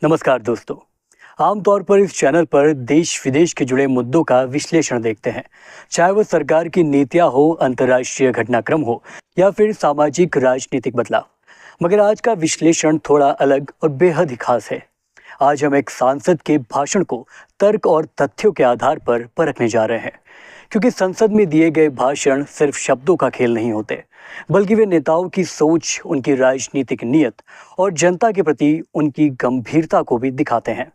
नमस्कार दोस्तों। आमतौर पर इस चैनल पर देश विदेश के जुड़े मुद्दों का विश्लेषण देखते हैं, चाहे वो सरकार की नीतियां हो, अंतर्राष्ट्रीय घटनाक्रम हो या फिर सामाजिक राजनीतिक बदलाव। मगर आज का विश्लेषण थोड़ा अलग और बेहद ही खास है। आज हम एक सांसद के भाषण को तर्क और तथ्यों के आधार पर परखने जा रहे हैं, क्योंकि संसद में दिए गए भाषण सिर्फ शब्दों का खेल नहीं होते, बल्कि वे नेताओं की सोच, उनकी राजनीतिक नीयत और जनता के प्रति उनकी गंभीरता को भी दिखाते हैं।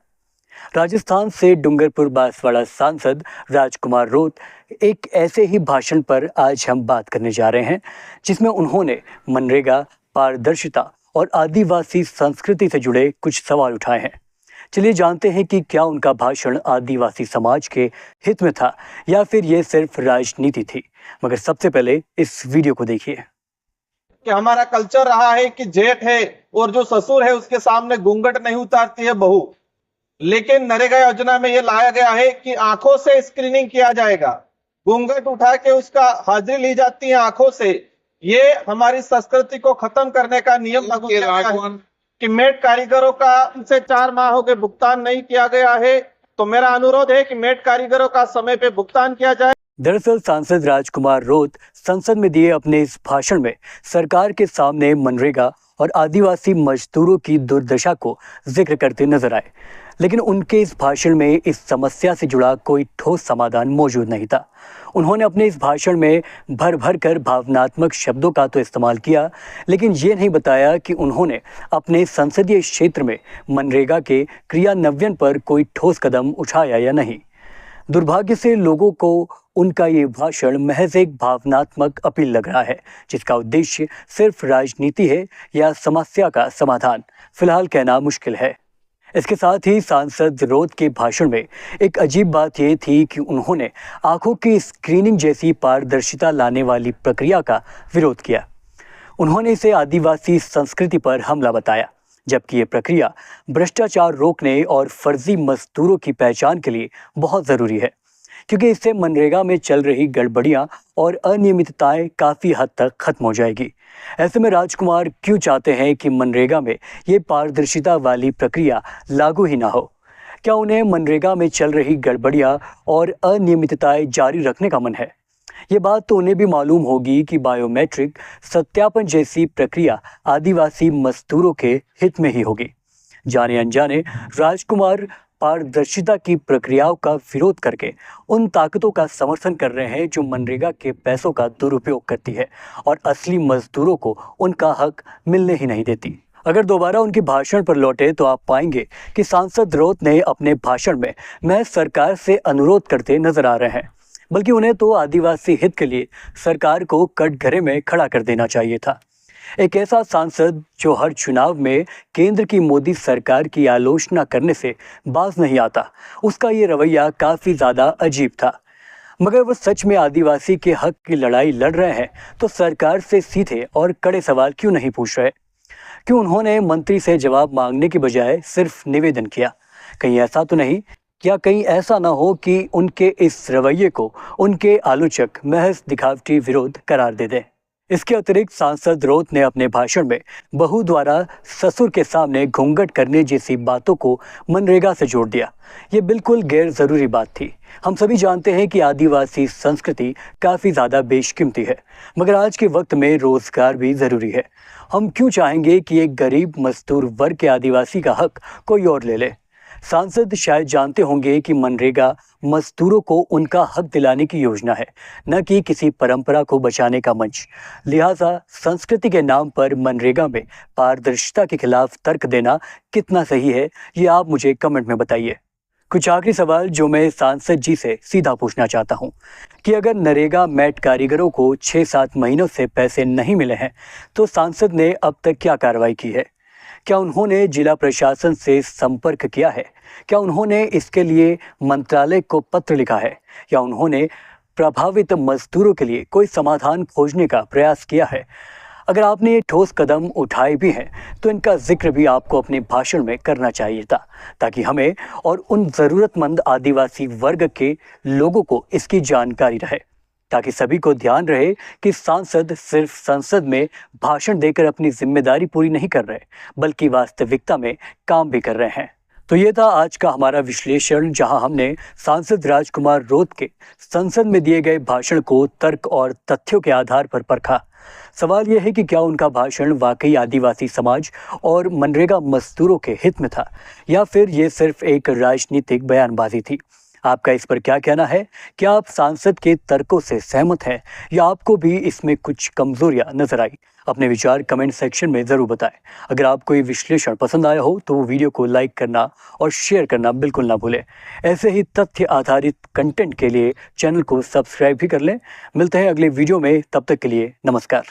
राजस्थान से डूंगरपुर बांसवाड़ा सांसद राजकुमार रोत एक ऐसे ही भाषण पर आज हम बात करने जा रहे हैं, जिसमें उन्होंने मनरेगा, पारदर्शिता और आदिवासी संस्कृति से जुड़े कुछ सवाल उठाए हैं। चलिए जानते हैं कि क्या उनका भाषण आदिवासी समाज के हित में था या फिर ये सिर्फ राजनीति थी। मगर सबसे पहले इस वीडियो को देखिए। कि हमारा कल्चर रहा है कि जेठ है और जो ससुर है उसके सामने घूंघट नहीं उतारती है बहू, लेकिन नरेगा योजना में ये लाया गया है कि आंखों से स्क्रीनिंग किया जाएगा, घूंघट उठा के उसका हाजिरी ली जाती है आंखों से। ये हमारी संस्कृति को खत्म करने का नियम लागू किया गया है कि मेट कारीगरों का से 4 माह हो गए भुगतान नहीं किया गया है, तो मेरा अनुरोध है कि मेट कारीगरों का समय पे भुगतान किया जाए। दरअसल सांसद राजकुमार रोत संसद में दिए अपने इस भाषण में सरकार के सामने मनरेगा और आदिवासी मजदूरों की दुर्दशा को जिक्र करते नजर आए, लेकिन उनके इस भाषण में इस समस्या से जुड़ा कोई ठोस समाधान मौजूद नहीं था। उन्होंने अपने इस भाषण में भर भर कर भावनात्मक शब्दों का तो इस्तेमाल किया, लेकिन ये नहीं बताया कि उन्होंने अपने संसदीय क्षेत्र में मनरेगा के क्रियान्वयन पर कोई ठोस कदम उठाया या नहीं। दुर्भाग्य से लोगों को उनका ये भाषण महज एक भावनात्मक अपील लग रहा है, जिसका उद्देश्य सिर्फ राजनीति है या समस्या का समाधान, फिलहाल कहना मुश्किल है। इसके साथ ही सांसद रोत के भाषण में एक अजीब बात यह थी कि उन्होंने आंखों की स्क्रीनिंग जैसी पारदर्शिता लाने वाली प्रक्रिया का विरोध किया। उन्होंने इसे आदिवासी संस्कृति पर हमला बताया, जबकि ये प्रक्रिया भ्रष्टाचार रोकने और फर्जी मजदूरों की पहचान के लिए बहुत ज़रूरी है, क्योंकि इससे मनरेगा में चल रही गड़बड़ियां और अनियमितताएं काफ़ी हद तक खत्म हो जाएगी। ऐसे में राजकुमार क्यों चाहते हैं कि मनरेगा में ये पारदर्शिता वाली प्रक्रिया लागू ही ना हो? क्या उन्हें मनरेगा में चल रही गड़बड़ियां और अनियमितताएं जारी रखने का मन है? ये बात तो उन्हें भी मालूम होगी कि बायोमेट्रिक सत्यापन जैसी प्रक्रिया आदिवासी मजदूरों के हित में ही होगी। जाने अनजाने राजकुमार पारदर्शिता की प्रक्रियाओं का विरोध करके उन ताकतों का समर्थन कर रहे हैं जो मनरेगा के पैसों का दुरुपयोग करती है और असली मजदूरों को उनका हक मिलने ही नहीं देती। अगर दोबारा उनके भाषण पर लौटे तो आप पाएंगे कि सांसद रोत ने अपने भाषण में महज सरकार से अनुरोध करते नजर आ रहे हैं, बल्कि उन्हें तो आदिवासी हित के लिए सरकार को कटघरे में खड़ा कर देना चाहिए था। एक ऐसा सांसद जो हर चुनाव में केंद्र की मोदी सरकार की आलोचना करने से बाज नहीं आता, उसका ये रवैया काफ़ी ज़्यादा अजीब था। मगर वो सच में आदिवासी के हक की लड़ाई लड़ रहे हैं तो सरकार से सीधे और कड़े सवाल क्यों नहीं पूछ रहे? क्यों उन्होंने मंत्री से जवाब मांगने की बजाय सिर्फ निवेदन किया? कहीं ऐसा तो नहीं, क्या कहीं ऐसा ना हो कि उनके इस रवैये को उनके आलोचक महज दिखावटी विरोध करार दे दें? इसके अतिरिक्त सांसद रोत ने अपने भाषण में बहू द्वारा ससुर के सामने घूंघट करने जैसी बातों को मनरेगा से जोड़ दिया। ये बिल्कुल गैर जरूरी बात थी। हम सभी जानते हैं कि आदिवासी संस्कृति काफ़ी ज़्यादा बेशकीमती है, मगर आज के वक्त में रोजगार भी ज़रूरी है। हम क्यों चाहेंगे कि एक गरीब मजदूर वर्ग के आदिवासी का हक कोई और ले ले? सांसद शायद जानते होंगे कि मनरेगा मजदूरों को उनका हक दिलाने की योजना है, न कि किसी परंपरा को बचाने का मंच। लिहाजा संस्कृति के नाम पर मनरेगा में पारदर्शिता के खिलाफ तर्क देना कितना सही है, ये आप मुझे कमेंट में बताइए। कुछ आखिरी सवाल जो मैं सांसद जी से सीधा पूछना चाहता हूँ कि अगर नरेगा मैट कारीगरों को 6-7 महीनों से पैसे नहीं मिले हैं, तो सांसद ने अब तक क्या कार्रवाई की है? क्या उन्होंने जिला प्रशासन से संपर्क किया है? क्या उन्होंने इसके लिए मंत्रालय को पत्र लिखा है? या उन्होंने प्रभावित मजदूरों के लिए कोई समाधान खोजने का प्रयास किया है? अगर आपने ये ठोस कदम उठाए भी हैं, तो इनका जिक्र भी आपको अपने भाषण में करना चाहिए था, ताकि हमें और उन ज़रूरतमंद आदिवासी वर्ग के लोगों को इसकी जानकारी रहे, ताकि सभी को ध्यान रहे कि सांसद सिर्फ संसद में भाषण देकर अपनी जिम्मेदारी पूरी नहीं कर रहे, बल्कि वास्तविकता में काम भी कर रहे हैं। तो ये था आज का हमारा विश्लेषण, जहां हमने सांसद राजकुमार रोत के संसद में दिए गए भाषण को तर्क और तथ्यों के आधार पर परखा। सवाल यह है कि क्या उनका भाषण वाकई आदिवासी समाज और मनरेगा मजदूरों के हित में था, या फिर ये सिर्फ एक राजनीतिक बयानबाजी थी। आपका इस पर क्या कहना है? क्या आप सांसद के तर्कों से सहमत हैं, या आपको भी इसमें कुछ कमजोरियां नजर आई? अपने विचार कमेंट सेक्शन में जरूर बताएं। अगर आपको ये विश्लेषण पसंद आया हो तो वीडियो को लाइक करना और शेयर करना बिल्कुल ना भूलें। ऐसे ही तथ्य आधारित कंटेंट के लिए चैनल को सब्सक्राइब भी कर लें। मिलते हैं अगले वीडियो में, तब तक के लिए नमस्कार।